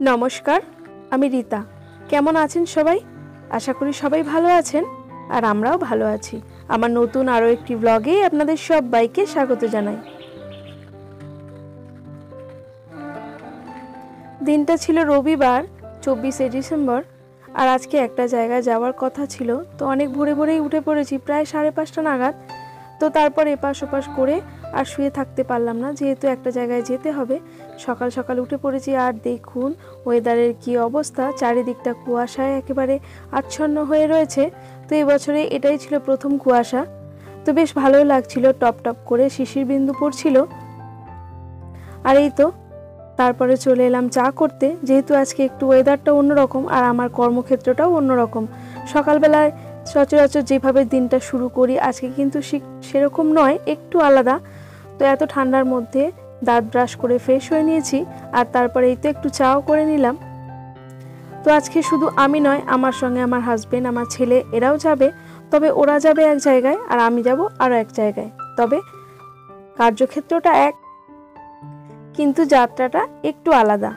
নমস্কার, আমি রীতা। কেমন আছেন সবাই? আশা করি সবাই ভালো আছেন, আর আমরাও ভালো আছি। আমার নতুন আরও একটি ব্লগে আপনাদের সবাইকে স্বাগত জানাই। দিনটা ছিল রবিবার, 24শে ডিসেম্বর। আর আজকে একটা জায়গায় যাওয়ার কথা ছিল, তো অনেক ভোরে ভোরেই উঠে পড়েছি, প্রায় 5:30 নাগাদ। তো তারপর এপাশ ওপাশ করে আর শুয়ে থাকতে পারলাম না, যেহেতু একটা জায়গায় যেতে হবে। সকাল সকাল উঠে পড়েছি, আর দেখুন ওয়েদারের কি অবস্থা, চারিদিকটা কুয়াশায় একেবারে আচ্ছন্ন হয়ে রয়েছে। তো এবছরে এটাই ছিল প্রথম কুয়াশা। তো বেশ ভালোই লাগছিল, টপ টপ করে শিশির বিন্দু পড়ছিল। আর এই তো তারপরে চলে এলাম চা করতে, যেহেতু আজকে একটু ওয়েদারটা অন্যরকম আর আমার কর্মক্ষেত্রটাও অন্যরকম। সকালবেলায় সচরাচর যেভাবে দিনটা শুরু করি, আজকে কিন্তু সেরকম নয়, একটু আলাদা। তো এত ঠান্ডার মধ্যে দাঁত ব্রাশ করে ফ্রেশ হয়ে নিয়েছি, আর তারপরে এই তো একটু চাও করে নিলাম। তো আজকে শুধু আমি নয়, আমার সঙ্গে আমার হাজবেন্ড, আমার ছেলে, এরাও যাবে। তবে ওরা যাবে এক জায়গায় আর আমি যাব আরও এক জায়গায়। তবে কার্যক্ষেত্রটা এক, কিন্তু যাত্রাটা একটু আলাদা।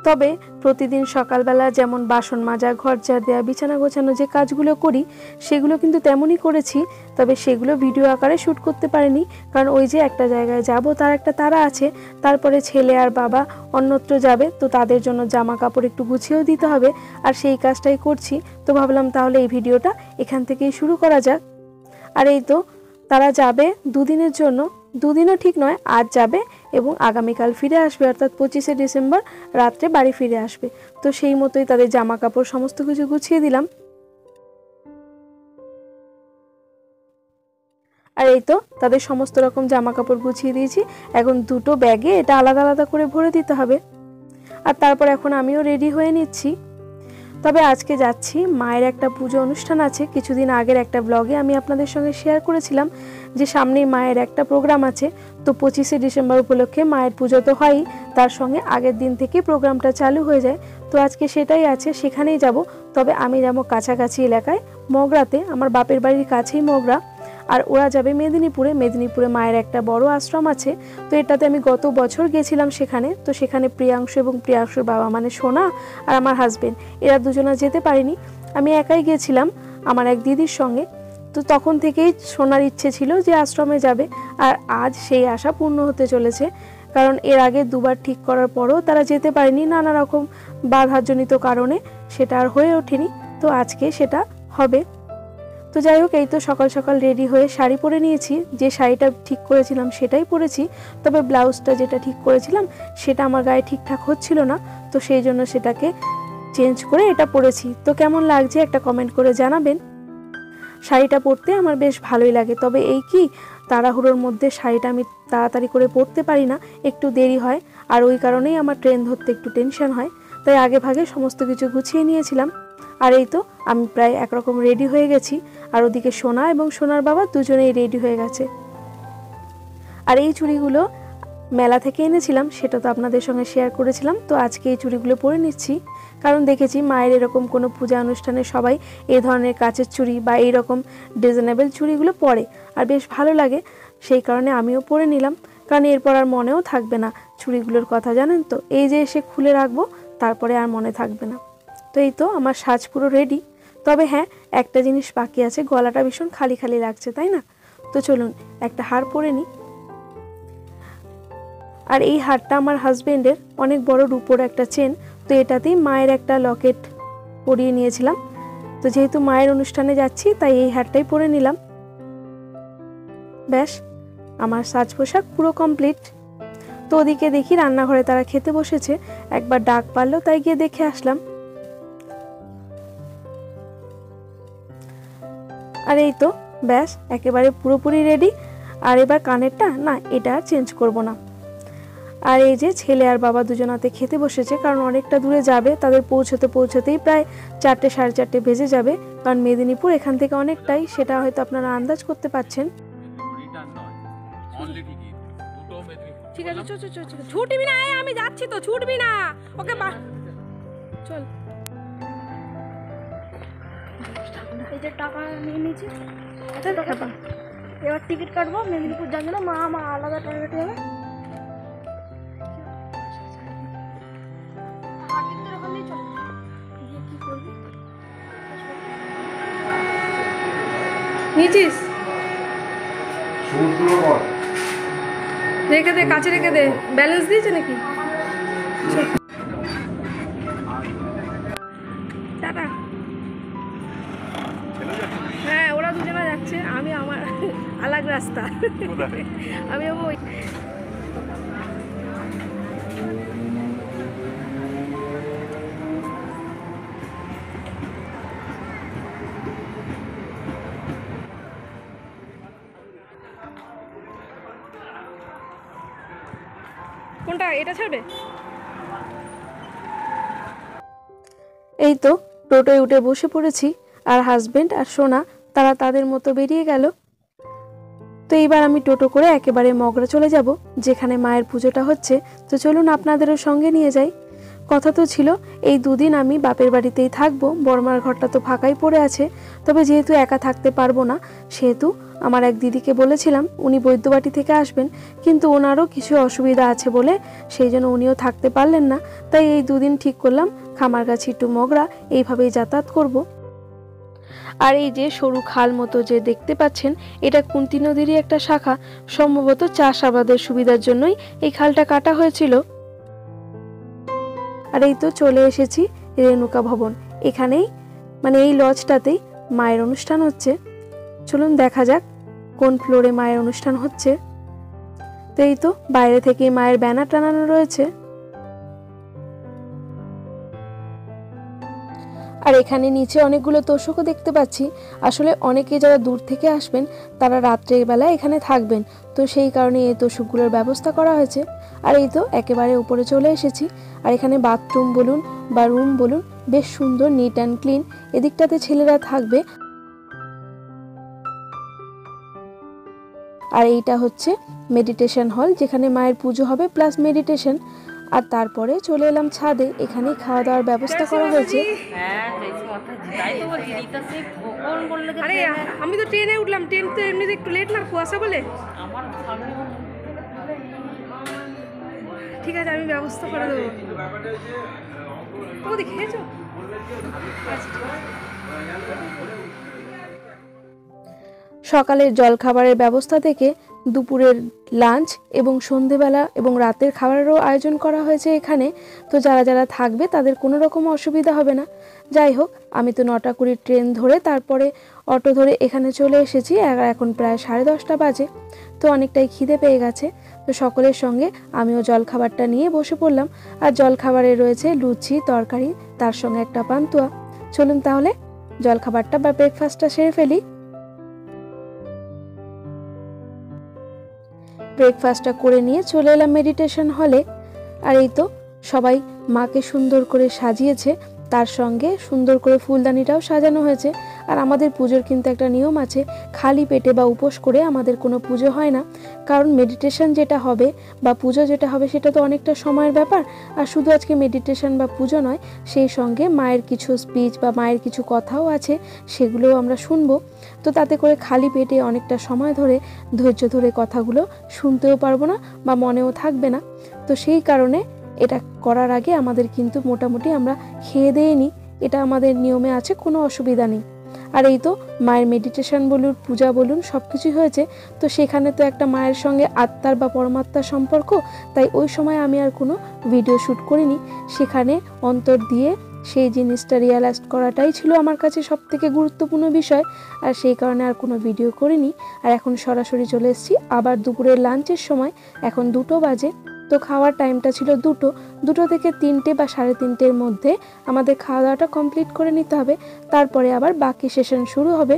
তবে প্রতিদিন সকালবেলা যেমন বাসন মাজা, ঘর ঝাড় দেওয়া, বিছানা গোছানো যে কাজগুলো করি, সেগুলো কিন্তু তেমনই করেছি। তবে সেগুলো ভিডিও আকারে শ্যুট করতে পারিনি, কারণ ওই যে একটা জায়গায় যাব তার একটা তাড়া আছে। তারপরে ছেলে আর বাবা অন্যত্র যাবে, তো তাদের জন্য জামা কাপড় একটু গুছিয়েও দিতে হবে, আর সেই কাজটাই করছি। তো ভাবলাম তাহলে এই ভিডিওটা এখান থেকেই শুরু করা যাক। আর এই তো তারা যাবে দুদিনের জন্য, দুদিনও ঠিক নয়, আজ যাবে এবং আগামীকাল ফিরে আসবে, অর্থাৎ 25শে ডিসেম্বর রাত্রে বাড়ি ফিরে আসবে। তো সেই মতোই তাদের জামা কাপড় সমস্ত কিছু গুছিয়ে দিলাম। আর এই তো তাদের সমস্ত রকম জামা কাপড় গুছিয়ে দিয়েছি। এখন দুটো ব্যাগে এটা আলাদা আলাদা করে ভরে দিতে হবে। আর তারপর এখন আমিও রেডি হয়ে নিচ্ছি। তবে আজকে যাচ্ছি, মায়ের একটা পুজো অনুষ্ঠান আছে। কিছুদিন আগের একটা ব্লগে আমি আপনাদের সঙ্গে শেয়ার করেছিলাম যে সামনেই মায়ের একটা প্রোগ্রাম আছে। তো 25শে ডিসেম্বর উপলক্ষে মায়ের পুজো তো হয়ই, তার সঙ্গে আগের দিন থেকে প্রোগ্রামটা চালু হয়ে যায়। তো আজকে সেটাই আছে, সেখানেই যাব। তবে আমি যাব কাছাকাছি এলাকায়, মগরাতে, আমার বাপের বাড়ির কাছেই মগরা। আর ওরা যাবে মেদিনীপুরে। মেদিনীপুরে মায়ের একটা বড় আশ্রম আছে, তো এটাতে আমি গত বছর গেছিলাম সেখানে। তো সেখানে প্রিয়াংশু এবং প্রিয়াংশুর বাবা মানে সোনা আর আমার হাজবেন্ড, এরা দুজনা যেতে পারিনি, আমি একাই গেছিলাম আমার এক দিদির সঙ্গে। তো তখন থেকেই সোনার ইচ্ছে ছিল যে আশ্রমে যাবে, আর আজ সেই আশা পূর্ণ হতে চলেছে। কারণ এর আগে দুবার ঠিক করার পরও তারা যেতে পারেনি, নানা রকম বাধাজনিত কারণে সেটা আর হয়ে ওঠেনি। তো আজকে সেটা হবে। তো যাই হোক, এই তো সকাল সকাল রেডি হয়ে শাড়ি পরে নিয়েছি। যে শাড়িটা ঠিক করেছিলাম সেটাই পরেছি, তবে ব্লাউজটা যেটা ঠিক করেছিলাম সেটা আমার গায়ে ঠিকঠাক হচ্ছিল না, তো সেই জন্য সেটাকে চেঞ্জ করে এটা পরেছি। তো কেমন লাগছে একটা কমেন্ট করে জানাবেন। শাড়িটা পরতে আমার বেশ ভালোই লাগে, তবে এই কি তাড়াহুড়োর মধ্যে শাড়িটা আমি তাড়াতাড়ি করে পরতে পারি না, একটু দেরি হয়। আর ওই কারণেই আমার ট্রেন ধরতে একটু টেনশন হয়, তাই আগে ভাগে সমস্ত কিছু গুছিয়ে নিয়েছিলাম। আর এই তো আমি প্রায় একরকম রেডি হয়ে গেছি, আর ওদিকে সোনা এবং সোনার বাবা দুজনেই রেডি হয়ে গেছে। আর এই চুড়িগুলো মেলা থেকে এনেছিলাম, সেটা তো আপনাদের সঙ্গে শেয়ার করেছিলাম। তো আজকে এই চুড়িগুলো পরে নিচ্ছি, কারণ দেখেছি মায়ের এরকম কোনো পূজা অনুষ্ঠানে সবাই এই ধরনের কাচের চুড়ি বা এইরকম ডিজাইনেবল চুড়িগুলো পরে, আর বেশ ভালো লাগে। সেই কারণে আমিও পরে নিলাম, কারণ এরপর আর মনেও থাকবে না চুড়িগুলোর কথা, জানেন তো, এই যে এসে খুলে রাখবো তারপরে আর মনে থাকবে না। তো এই তো আমার সাজ পুরো রেডি। তবে হ্যাঁ, একটা জিনিস বাকি আছে, গলাটা ভীষণ খালি খালি লাগছে, তাই না? তো চলুন একটা হার পরে নিই। আর এই হারটা আমার হাজবেন্ডের, অনেক বড় রূপোর একটা চেন। তো এটাতেই মায়ের একটা লকেট পরিয়ে নিয়েছিলাম। তো যেহেতু মায়ের অনুষ্ঠানে যাচ্ছি, তাই এই হারটাই পরে নিলাম। ব্যাস, আমার সাজ পোশাক পুরো কমপ্লিট। তো ওদিকে দেখি রান্নাঘরে তারা খেতে বসেছে, একবার ডাক পারলো, তাই গিয়ে দেখে আসলাম। আর এই তো ব্যাস একেবারে পুরোপুরি রেডি। আর এবার কানেরটা না, এটা আর চেঞ্জ করব না। আর এই যে ছেলে আর বাবা দুজনাতে খেতে বসেছে, কারণ অনেকটা দূরে যাবে, তাদের পৌঁছতে পৌঁছতেই প্রায় 4টে সাড়ে 4টে বেজে যাবে। কারণ মেদিনীপুর এখান থেকে অনেকটাই, সেটা হয়তো আপনারা আন্দাজ করতে পারছেন। ঠিক আছে, চল চল চল, ছুটবি না, আমি যাচ্ছি তো, ছুটবি না, ওকে চল। এই যে টাকা নিয়ে নিয়েছি, এবার টিকিট কাটবো, মেদিনীপুর যাবে না, মা আলাদা টার্গেট হবে। নিচিস রেখে দে, কাছে রেখে দে। ব্যালেন্স দিয়েছে নাকি? টাটা। হ্যাঁ, ওরা দুজনে যাচ্ছে, আমি আমার আলাদা রাস্তা। আমি ওই কোনটা, এটা ছাড়বে? এই তো টোটোয় উঠে বসে পড়েছি, আর হাজবেন্ড আর সোনা তারা তাদের মতো বেরিয়ে গেল। তো এইবার আমি টোটো করে একেবারে মগরা চলে যাব, যেখানে মায়ের পুজোটা হচ্ছে। তো চলুন আপনাদেরও সঙ্গে নিয়ে যাই। কথা তো ছিল এই দুদিন আমি বাপের বাড়িতেই থাকবো, বর্মার ঘরটা তো ফাঁকাই পড়ে আছে। তবে যেহেতু একা থাকতে পারবো না, সেহেতু আমার এক দিদিকে বলেছিলাম, উনি বৈদ্যবাটি থেকে আসবেন, কিন্তু ওনারও কিছু অসুবিধা আছে বলে সেই জন্য উনিও থাকতে পারলেন না। তাই এই দুদিন ঠিক করলাম খামারগাছি টু মগরা এইভাবেই যাতায়াত করব। আর এই যে সরু খাল মতো যে দেখতে পাচ্ছেন, এটা কুন্তী নদীরই একটা শাখা। সম্ভবত চাষাবাদের সুবিধার জন্যই এই খালটা কাটা হয়েছিল। আর এই তো চলে এসেছি রেণুকা ভবন। এখানেই মানে এই লজটাতেই মায়ের অনুষ্ঠান হচ্ছে। চলুন দেখা যাক কোন ফ্লোরে মায়ের অনুষ্ঠান হচ্ছে। তো এই তো বাইরে থেকে মায়ের ব্যানার টানানো রয়েছে। আর এখানে নিচে অনেকগুলো তোষকও দেখতে পাচ্ছি। আসলে অনেকে যারা দূর থেকে আসবেন তারা রাত্রের বেলা এখানে থাকবেন, তো সেই কারণে এই তোষকগুলোর ব্যবস্থা করা হয়েছে। আর এই তো একেবারে উপরে চলে এসেছি। আর এখানে বাথরুম বলুন বা রুম বলুন বেশ সুন্দর, নিট অ্যান্ড ক্লিন। এদিকটাতে ছেলেরা থাকবে। আর এইটা হচ্ছে মেডিটেশন হল, যেখানে মায়ের পুজো হবে প্লাস মেডিটেশন। আর তারপরে চলে এলাম ছাদে, এখানে খাওয়া দাওয়ার ব্যবস্থা করা হয়েছে। আরে আমি তো ট্রেনে উঠলাম, ট্রেন তো এমনিতে একটু লেট না, কুয়াশা বলে। ঠিক আছে, আমি ব্যবস্থা করে দেবো। ও দেখেছো সকালের জলখাবারের ব্যবস্থা থেকে দুপুরের লাঞ্চ এবং সন্ধেবেলা এবং রাতের খাবারেরও আয়োজন করা হয়েছে এখানে। তো যারা যারা থাকবে তাদের কোনো রকম অসুবিধা হবে না। যাই হোক, আমি তো 9:20 ট্রেন ধরে তারপরে অটো ধরে এখানে চলে এসেছি। এখন প্রায় 10:30 বাজে। তো অনেকটাই খিদে পেয়ে গেছে। তো সকলের সঙ্গে আমিও জলখাবারটা নিয়ে বসে পড়লাম। আর জলখাবারে রয়েছে লুচি, তরকারি, তার সঙ্গে একটা পান্তুয়া। চলুন তাহলে জলখাবারটা বা ব্রেকফাস্টটা সেরে ফেলি। ব্রেকফাস্টটা করে নিয়ে চলে এলাম মেডিটেশন হলে। আর এই তো সবাই মাকে সুন্দর করে সাজিয়েছে, তার সঙ্গে সুন্দর করে ফুলদানিটাও সাজানো হয়েছে। আর আমাদের পুজোর কিন্তু একটা নিয়ম আছে, খালি পেটে বা উপোস করে আমাদের কোনো পুজো হয় না। কারণ মেডিটেশন যেটা হবে বা পুজো যেটা হবে সেটা তো অনেকটা সময়ের ব্যাপার। আর শুধু আজকে মেডিটেশন বা পুজো নয়, সেই সঙ্গে মায়ের কিছু স্পিচ বা মায়ের কিছু কথাও আছে, সেগুলোও আমরা শুনবো। তো তাতে করে খালি পেটে অনেকটা সময় ধরে ধৈর্য ধরে কথাগুলো শুনতেও পারবো না বা মনেও থাকবে না। তো সেই কারণে এটা করার আগে আমাদের কিন্তু মোটামুটি আমরা খেয়ে দিয়ে নিই, এটা আমাদের নিয়মে আছে, কোনো অসুবিধা নেই। আর এই তো মায়ের মেডিটেশন বলুন, পূজা বলুন, সব কিছুই হয়েছে। তো সেখানে তো একটা মায়ের সঙ্গে আত্মার বা পরমাত্মার সম্পর্ক, তাই ওই সময় আমি আর কোনো ভিডিও শ্যুট করিনি। সেখানে অন্তর দিয়ে সেই জিনিসটা রিয়ালাইজ করাটাই ছিল আমার কাছে সব থেকে গুরুত্বপূর্ণ বিষয়। আর সেই কারণে আর কোনো ভিডিও করিনি। আর এখন সরাসরি চলে এসেছি আবার দুপুরের লাঞ্চের সময়। এখন 2টো বাজে। তো খাওয়ার টাইমটা ছিল 2টো থেকে 3টে বা 3:30-এর মধ্যে আমাদের খাওয়া দাওয়াটা কমপ্লিট করে নিতে হবে। তারপরে আবার বাকি সেশন শুরু হবে।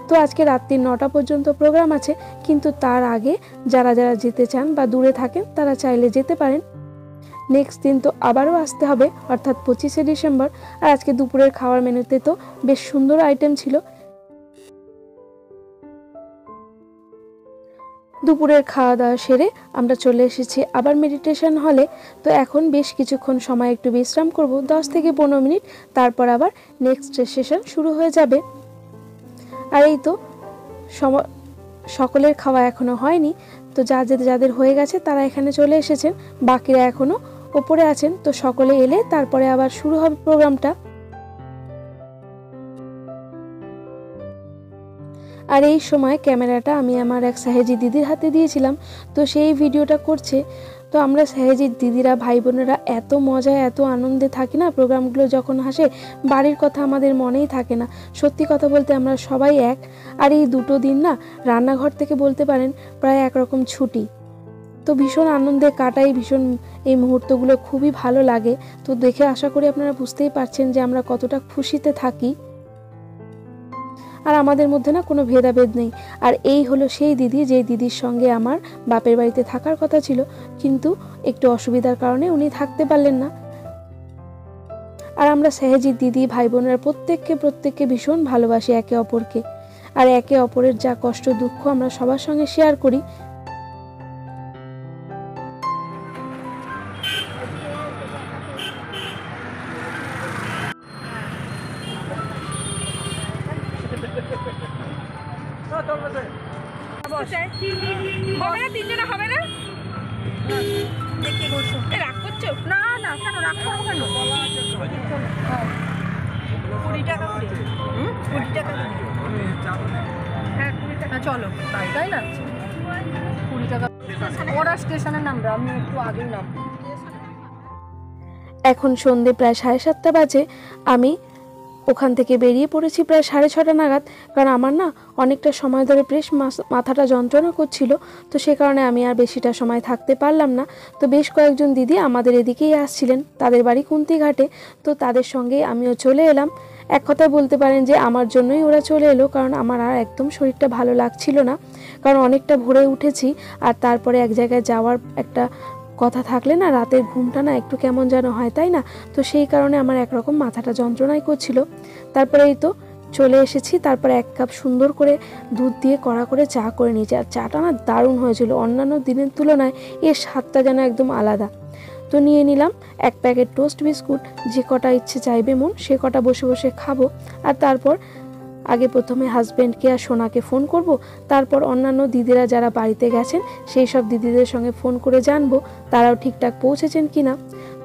তো আজকে রাত্রি 9টা পর্যন্ত প্রোগ্রাম আছে, কিন্তু তার আগে যারা যারা যেতে চান বা দূরে থাকেন তারা চাইলে যেতে পারেন। নেক্সট দিন তো আবারও আসতে হবে, অর্থাৎ 25শে ডিসেম্বর। আর আজকে দুপুরের খাওয়ার মেনুতে তো বেশ সুন্দর আইটেম ছিল। দুপুরের খাওয়া দাওয়া সেরে আমরা চলে এসেছি আবার মেডিটেশন হলে। তো এখন বেশ কিছুক্ষণ সময় একটু বিশ্রাম করব, 10 থেকে 15 মিনিট, তারপর আবার নেক্সট সেশন শুরু হয়ে যাবে। আর এই তো সকলের খাওয়া এখনো হয়নি। তো যাদের হয়ে গেছে তারা এখানে চলে এসেছেন, বাকিরা এখনো ওপরে আছেন। তো সকলে এলে তারপরে আবার শুরু হবে প্রোগ্রামটা। আর এই সময় ক্যামেরাটা আমি আমার এক সাহেজি দিদির হাতে দিয়েছিলাম, তো সেই ভিডিওটা করছে। তো আমরা সাহেজির দিদিরা ভাই বোনেরা এত মজায় এত আনন্দে থাকি না, প্রোগ্রামগুলো যখন আসে বাড়ির কথা আমাদের মনেই থাকে না। সত্যি কথা বলতে আমরা সবাই এক। আর এই দুটো দিন না রান্নাঘর থেকে বলতে পারেন প্রায় একরকম ছুটি। তো ভীষণ আনন্দে কাটাই, ভীষণ এই মুহূর্তগুলো খুবই ভালো লাগে। তো দেখে আশা করি আপনারা বুঝতেই পারছেন যে আমরা কতটা খুশিতে থাকি। আর আমাদের মধ্যে না কোনো ভেদাভেদ নেই। আর এই হলো সেই দিদি, যে দিদির সঙ্গে আমার বাপের বাড়িতে থাকার কথা ছিল, কিন্তু একটু অসুবিধার কারণে উনি থাকতে পারলেন না। আর আমরা সাহেজির দিদি ভাই বোনেরা প্রত্যেককে ভীষণ ভালোবাসি একে অপরকে। আর একে অপরের যা কষ্ট দুঃখ আমরা সবার সঙ্গে শেয়ার করি। হবে না, তিনজনে হবে না? দেখি করছো রাগ করছো? না না, কেন রাগ করবো কেন? 20 টাকা করে। 20 টাকা করে। হ্যাঁ 20 টাকা। চলো তাই না? 20 টাকা। ওরা স্টেশনের নামটা, আমি একটু আগেই নাম। এখন সন্ধে প্রায় 7:30 বাজে। আমি ওখান থেকে বেরিয়ে পড়েছি প্রায় 6:30 নাগাদ, কারণ আমার না অনেকটা সময় ধরে বেশ মাথাটা যন্ত্রণা করছিল। তো সে কারণে আমি আর বেশিটা সময় থাকতে পারলাম না। তো বেশ কয়েকজন দিদি আমাদের এদিকেই আসছিলেন, তাদের বাড়ি কুন্তিঘাটে। তো তাদের সঙ্গে আমিও চলে এলাম। এক কথায় বলতে পারেন যে আমার জন্যই ওরা চলে এলো, কারণ আমার আর একদম শরীরটা ভালো লাগছিল না। কারণ অনেকটা ভোরে উঠেছি, আর তারপরে এক জায়গায় যাওয়ার একটা কথা থাকলে না রাতের ঘুমটা না একটু কেমন যেন হয়, তাই না? তো সেই কারণে আমার একরকম মাথাটা যন্ত্রণাই করছিল। তারপরে এই তো চলে এসেছি। তারপরে 1 কাপ সুন্দর করে দুধ দিয়ে কড়া করে চা করে নিয়েছি। আর চাটা না দারুণ হয়েছিল, অন্যান্য দিনের তুলনায় এর স্বাদটা যেন একদম আলাদা। তো নিয়ে নিলাম 1 প্যাকেট টোস্ট বিস্কুট, যে কটা ইচ্ছে চাইবে মন সে কটা বসে বসে খাবো। আর তারপর আগে প্রথমে হাজব্যান্ডকে আর সোনাকে ফোন করব, তারপর অন্যান্য দিদিরা যারা বাড়িতে গেছেন সেই সব দিদিদের সঙ্গে ফোন করে জানবো তারাও ঠিকঠাক পৌঁছেছেন কিনা।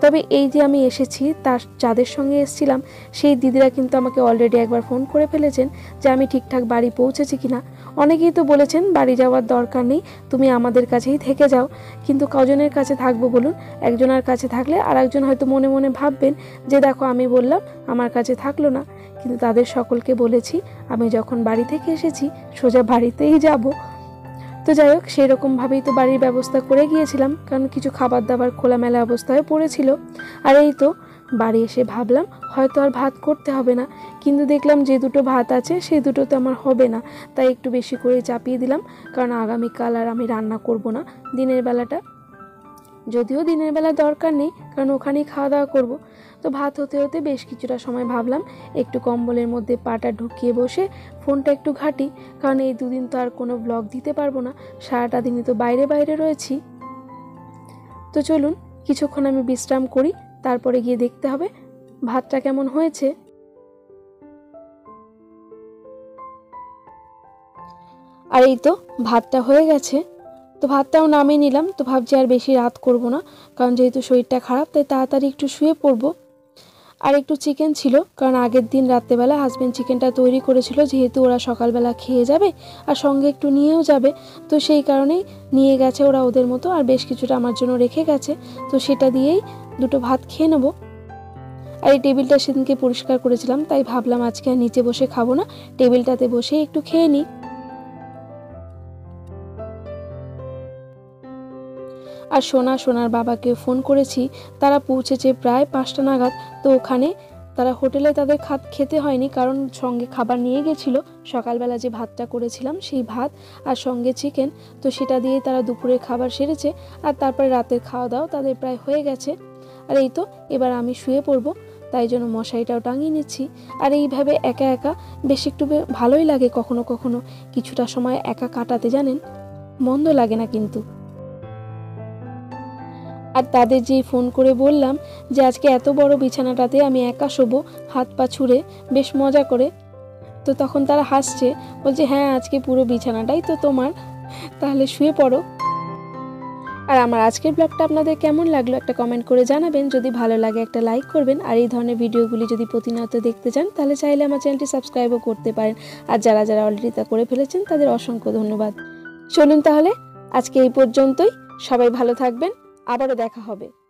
তবে এই যে আমি এসেছি, তার যাদের সঙ্গে এসেছিলাম সেই দিদিরা কিন্তু আমাকে অলরেডি একবার ফোন করে ফেলেছেন যে আমি ঠিকঠাক বাড়ি পৌঁছেছি কিনা। অনেকেই তো বলেছেন বাড়ি যাওয়ার দরকার নেই, তুমি আমাদের কাছেই থেকে যাও। কিন্তু কজনের কাছে থাকবো বলুন? একজনের কাছে থাকলে আর একজন হয়তো মনে মনে ভাববেন যে দেখো আমি বললাম আমার কাছে থাকলো না। কিন্তু তাদের সকলকে বলেছি আমি যখন বাড়ি থেকে এসেছি সোজা বাড়িতেই যাব। তো যাই হোক, সেরকমভাবেই তো বাড়ির ব্যবস্থা করে গিয়েছিলাম, কারণ কিছু খাবার দাবার খোলামেলা অবস্থায় পড়েছিল। আর এই তো বাড়ি এসে ভাবলাম হয়তো আর ভাত করতে হবে না, কিন্তু দেখলাম যে দুটো ভাত আছে সেই দুটোতে আমার হবে না, তাই একটু বেশি করে চাপিয়ে দিলাম। কারণ আগামীকাল আর আমি রান্না করব না দিনের বেলাটা, যদিও দিনের বেলা দরকার নেই কারণ ওখানেই খাওয়া দাওয়া করব। তো ভাত হতে হতে বেশ কিছুটা সময় ভাবলাম একটু কম্বলের মধ্যে পাটা ঢুকিয়ে বসে ফোনটা একটু ঘাঁটি, কারণ এই দুদিন তো আর কোনো ব্লগ দিতে পারবো না, সারাটা দিনই তো বাইরে রয়েছি। তো চলুন কিছুক্ষণ আমি বিশ্রাম করি, তারপরে গিয়ে দেখতে হবে ভাতটা কেমন হয়েছে। আর এই তো ভাতটা হয়ে গেছে। তো ভাতটাও নামিয়ে নিলাম। তো ভাবছি আর বেশি রাত করব না, কারণ যেহেতু শরীরটা খারাপ তাই তাড়াতাড়ি একটু শুয়ে পড়বো। আর একটু চিকেন ছিল, কারণ আগের দিন রাত্রেবেলা হাজব্যান্ড চিকেনটা তৈরি করেছিল, যেহেতু ওরা সকালবেলা খেয়ে যাবে আর সঙ্গে একটু নিয়েও যাবে। তো সেই কারণেই নিয়ে গেছে ওরা ওদের মতো, আর বেশ কিছুটা আমার জন্য রেখে গেছে। তো সেটা দিয়েই দুটো ভাত খেয়ে নেবো। আর এই টেবিলটা সেদিনকে পরিষ্কার করেছিলাম, তাই ভাবলাম আজকে আর নিচে বসে খাবো না, টেবিলটাতে বসে একটু খেয়ে নিই। আর সোনার বাবাকে ফোন করেছি, তারা পৌঁছেছে প্রায় 5টা নাগাদ। তো ওখানে তারা হোটেলে তাদের খেতে হয়নি, কারণ সঙ্গে খাবার নিয়ে গেছিলো, সকালবেলা যে ভাতটা করেছিলাম সেই ভাত আর সঙ্গে চিকেন। তো সেটা দিয়েই তারা দুপুরের খাবার সেরেছে, আর তারপরে রাতের খাওয়া দাওয়া তাদের প্রায় হয়ে গেছে। আর এই তো এবার আমি শুয়ে পড়বো, তাই জন্য মশারিটাও টাঙিয়ে নিচ্ছি। আর এইভাবে একা একা বেশ একটু ভালোই লাগে, কখনো কখনো কিছুটা সময় একা কাটাতে, জানেন, মন্দ লাগে না কিন্তু। আর তাদের যেই ফোন করে বললাম যে আজকে এত বড় বিছানাটাতে আমি একা শোবো হাত পা ছুঁড়ে বেশ মজা করে, তো তখন তারা হাসছে, বলছে হ্যাঁ আজকে পুরো বিছানাটাই তো তোমার, তাহলে শুয়ে পড়ো। আর আমার আজকের ব্লগটা আপনাদের কেমন লাগলো একটা কমেন্ট করে জানাবেন। যদি ভালো লাগে একটা লাইক করবেন। আর এই ধরনের ভিডিওগুলি যদি প্রতিনিয়ত দেখতে চান তাহলে চাইলে আমার চ্যানেলটি সাবস্ক্রাইবও করতে পারেন। আর যারা যারা অলরেডি তা করে ফেলেছেন তাদের অসংখ্য ধন্যবাদ। চলুন তাহলে আজকে এই পর্যন্তই। সবাই ভালো থাকবেন, আবারও দেখা হবে।